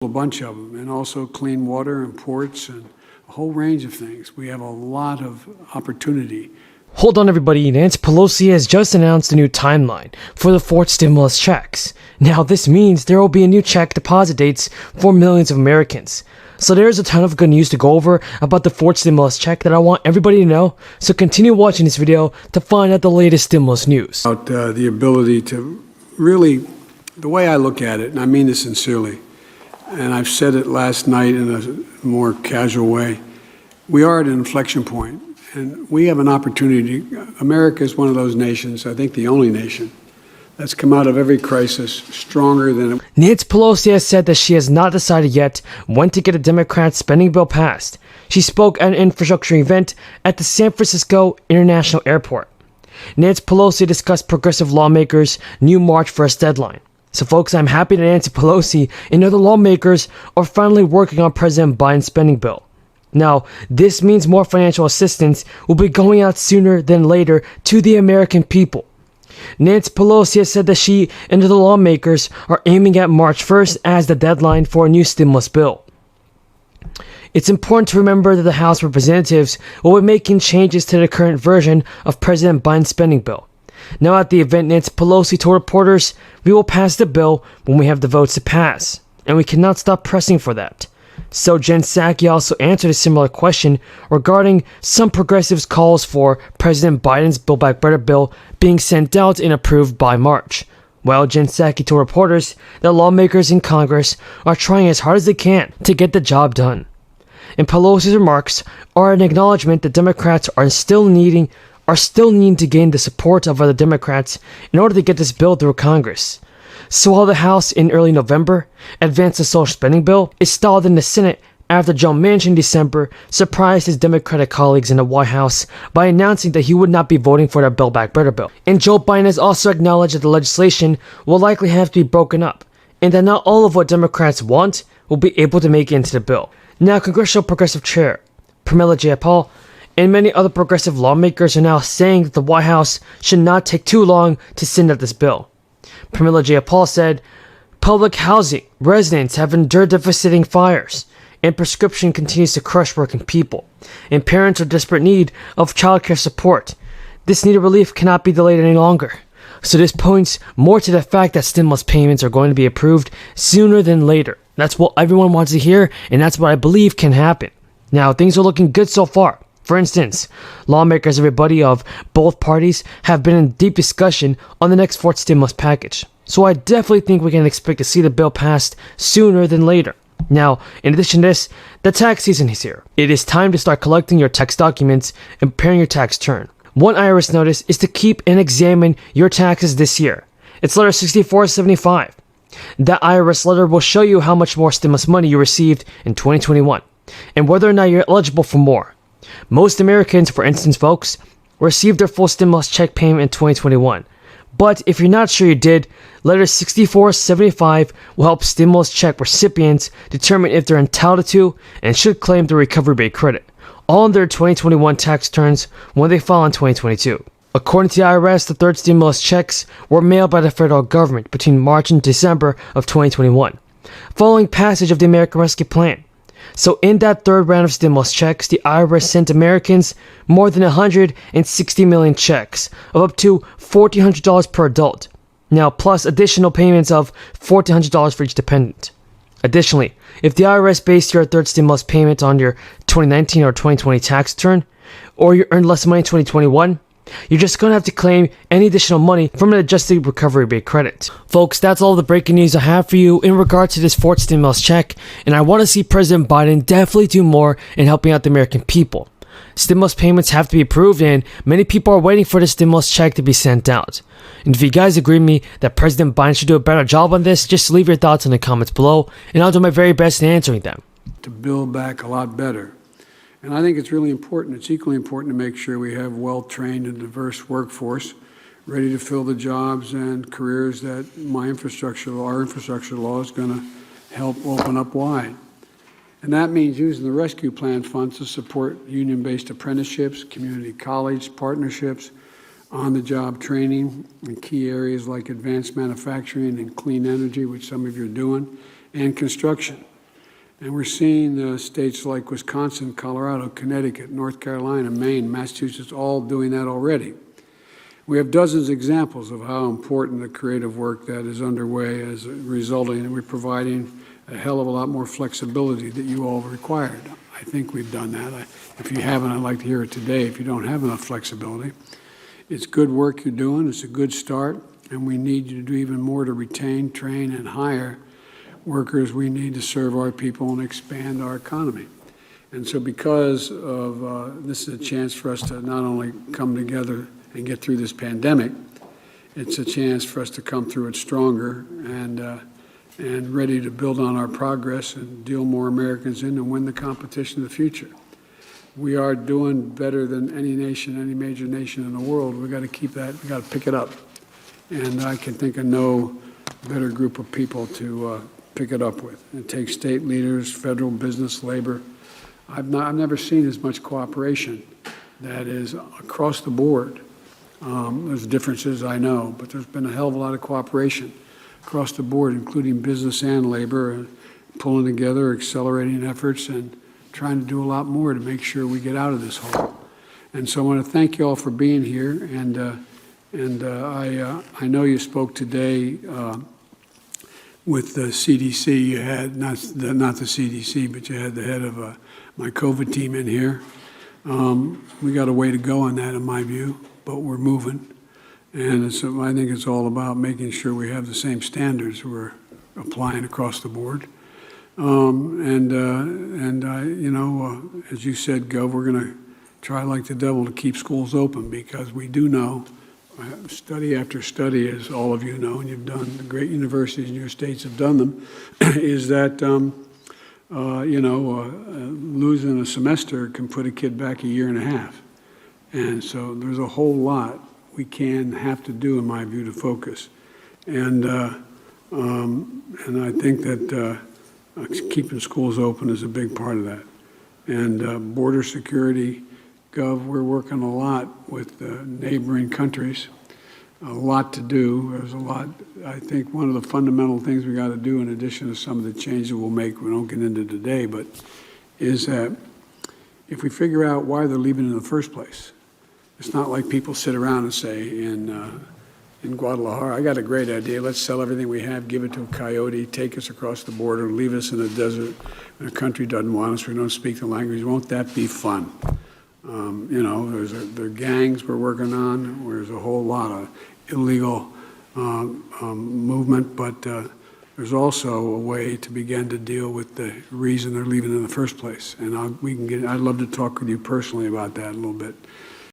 A bunch of them, and also clean water and ports and a whole range of things. We have a lot of opportunity. Hold on everybody, Nancy Pelosi has just announced a new timeline for the fourth stimulus checks. Now this means there will be a new check deposit dates for millions of Americans. So there's a ton of good news to go over about the fourth stimulus check that I want everybody to know, so continue watching this video to find out the latest stimulus news. About the ability to really, the way I look at it, and I mean this sincerely, and I've said it last night in a more casual way, we are at an inflection point, and we have an opportunity. America is one of those nations, I think the only nation, that's come out of every crisis stronger than it. Nancy Pelosi has said that she has not decided yet when to get a Democrat spending bill passed. She spoke at an infrastructure event at the San Francisco International Airport. Nancy Pelosi discussed progressive lawmakers' new March 1st deadline. So folks, I'm happy that Nancy Pelosi and other lawmakers are finally working on President Biden's spending bill. Now, this means more financial assistance will be going out sooner than later to the American people. Nancy Pelosi has said that she and other lawmakers are aiming at March 1st as the deadline for a new stimulus bill. It's important to remember that the House of Representatives will be making changes to the current version of President Biden's spending bill. Now at the event, Nancy Pelosi told reporters, "We will pass the bill when we have the votes to pass, and we cannot stop pressing for that." So Jen Psaki also answered a similar question regarding some progressives' calls for President Biden's Build Back Better bill being sent out and approved by March. Well, Jen Psaki told reporters that lawmakers in Congress are trying as hard as they can to get the job done. And Pelosi's remarks are an acknowledgement that Democrats are still needing to gain the support of other Democrats in order to get this bill through Congress. So while the House in early November advanced the social spending bill, it stalled in the Senate after Joe Manchin in December surprised his Democratic colleagues in the White House by announcing that he would not be voting for the Build Back Better bill. And Joe Biden has also acknowledged that the legislation will likely have to be broken up, and that not all of what Democrats want will be able to make it into the bill. Now, Congressional Progressive Chair Pramila Jayapal and many other progressive lawmakers are now saying that the White House should not take too long to send out this bill. Pramila Jayapal said, "Public housing residents have endured devastating fires, and prescription continues to crush working people, and parents are in desperate need of childcare support. This needed relief cannot be delayed any longer." So this points more to the fact that stimulus payments are going to be approved sooner than later. That's what everyone wants to hear, and that's what I believe can happen. Now, things are looking good so far. For instance, lawmakers, everybody of both parties, have been in deep discussion on the next fourth stimulus package. So I definitely think we can expect to see the bill passed sooner than later. Now, in addition to this, the tax season is here. It is time to start collecting your tax documents and preparing your tax return. One IRS notice is to keep and examine your taxes this year. It's letter 6475. That IRS letter will show you how much more stimulus money you received in 2021 and whether or not you're eligible for more. Most Americans, for instance, folks, received their full stimulus check payment in 2021. But if you're not sure you did, letter 6475 will help stimulus check recipients determine if they're entitled to and should claim the recovery rate credit on their 2021 tax returns when they file in 2022. According to the IRS, the third stimulus checks were mailed by the federal government between March and December of 2021, following passage of the American Rescue Plan. So in that third round of stimulus checks, the IRS sent Americans more than 160 million checks of up to $1,400 per adult. Now, plus additional payments of $1,400 for each dependent. Additionally, if the IRS based your third stimulus payment on your 2019 or 2020 tax return, or you earned less money in 2021, you're just going to have to claim any additional money from an adjusted recovery rate credit. Folks, that's all the breaking news I have for you in regard to this fourth stimulus check, and I want to see President Biden definitely do more in helping out the American people. Stimulus payments have to be approved, and many people are waiting for the stimulus check to be sent out. And if you guys agree with me that President Biden should do a better job on this, just leave your thoughts in the comments below, and I'll do my very best in answering them. To build back a lot better. And I think it's really important. It's equally important to make sure we have well-trained and diverse workforce ready to fill the jobs and careers that our infrastructure law is going to help open up wide. And that means using the rescue plan funds to support union-based apprenticeships, community college partnerships, on-the-job training in key areas like advanced manufacturing and clean energy, which some of you are doing, and construction. And we're seeing states like Wisconsin, Colorado, Connecticut, North Carolina, Maine, Massachusetts, all doing that already. We have dozens of examples of how important the creative work that is underway is resulting, and we're providing a hell of a lot more flexibility that you all required. I think we've done that. If you haven't, I'd like to hear it today. If you don't have enough flexibility, it's good work you're doing. It's a good start, and we need you to do even more to retain, train, and hire workers we need to serve our people and expand our economy. And so because of this is a chance for us to not only come together and get through this pandemic, it's a chance for us to come through it stronger and ready to build on our progress and deal more Americans in and win the competition of the future. We are doing better than any nation, any major nation in the world. We've got to keep that, we've got to pick it up. And I can think of no better group of people to pick it up with. It takes state leaders, federal business, labor. I've never seen as much cooperation that is across the board. There's differences, I know, but there's been a hell of a lot of cooperation across the board, including business and labor, pulling together, accelerating efforts, and trying to do a lot more to make sure we get out of this hole. And so I want to thank you all for being here. And I know you spoke today with the CDC. You had not the CDC, but you had the head of my COVID team in here. We got a way to go on that, in my view, but we're moving. And so I think it's all about making sure we have the same standards we're applying across the board. As you said, Gov, we're going to try like the devil to keep schools open, because we do know, study after study, as all of you know, and you've done, the great universities in your states have done them, is that, losing a semester can put a kid back a year and a half. And so there's a whole lot we have to do, in my view, to focus. And I think that keeping schools open is a big part of that. And border security, Gov, we're working a lot with neighboring countries. A lot to do. There's a lot. I think one of the fundamental things we got to do, in addition to some of the changes we'll make, we don't get into today, but is that if we figure out why they're leaving in the first place, it's not like people sit around and say in Guadalajara, I got a great idea. Let's sell everything we have, give it to a coyote, take us across the border, leave us in a desert, and a country doesn't want us. We don't speak the language. Won't that be fun? There are gangs we're working on. There's a whole lot of illegal movement, but there's also a way to begin to deal with the reason they're leaving in the first place. And I'd love to talk with you personally about that a little bit.